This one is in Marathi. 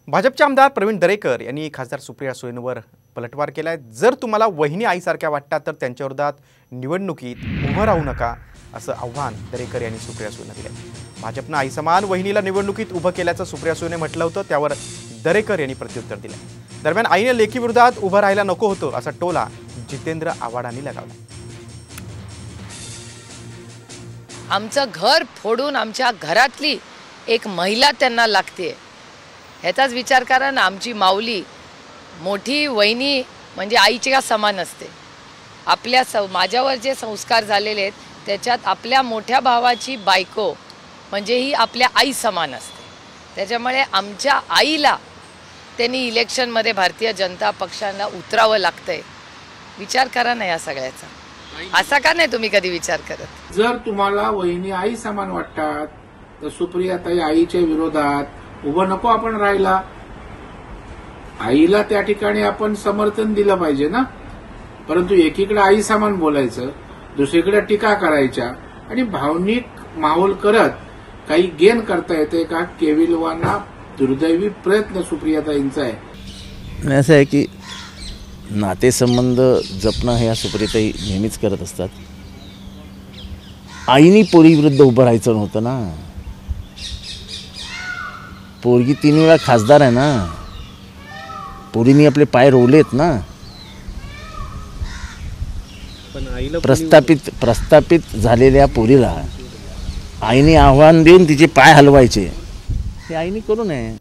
भाजपचे आमदार प्रवीण दरेकर यांनी खासदार सुप्रिया सुळेंवर पलटवार केलाय। जर तुम्हाला वहिनी आईसारख्या वाटतात तर त्यांच्या विरोधात निवडणुकीत उभं राहू नका असं आव्हान दरेकर यांनी सुप्रिया सुळेंना दिले। भाजपनं आई समान वहिनीला निवडणुकीत उभं केल्याचं सुप्रिया सुळेने म्हटलं होतं, त्यावर दरेकर यांनी प्रत्युत्तर दिलं। दरम्यान आईने लेकी विरोधात उभं राहायला नको होतं असा टोला जितेंद्र आव्हाडांनी लगावला। आमचं घर फोडून आमच्या घरातली एक महिला त्यांना लागते ह्याचाच विचार करा ना। आमची माऊली मोठी वहिनी म्हणजे आईच्या समान असते। आपल्या माझ्यावर जे संस्कार झालेले आहेत त्याच्यात आपल्या मोठ्या भावाची बायको म्हणजे ही आपल्या आई समान असते। त्याच्यामुळे आमच्या आईला त्यांनी इलेक्शनमध्ये भारतीय जनता पक्षाला उतरावं लागतंय। विचार करा ना या सगळ्याचा। असा का नाही तुम्ही कधी विचार करत? जर तुम्हाला वहिनी आई समान वाटतात तर सुप्रियाताई आईच्या विरोधात उभं नको आपण राहिला। आईला त्या ठिकाणी आपण समर्थन दिलं पाहिजे ना। परंतु एकीकडे आई समान बोलायचं, दुसरीकडे टीका करायच्या आणि भावनिक माहोल करत काही गेन करता येते का? केविलवाना दुर्दैवी प्रयत्न सुप्रियाताईंचा आहे। असं आहे की नातेसंबंध जपणं हे सुप्रियाताई नेहमीच करत असतात। आईनी पोरी विरुद्ध उभं राहायचं नव्हतं ना। पोरगी 3 वेळा खासदार आहे ना। पोरीनी आपले पाय रोवलेत ना। प्रस्थापित झालेल्या पोरीला आईने आव्हान देऊन तिचे पाय हलवायचे, हे आईने करू नये।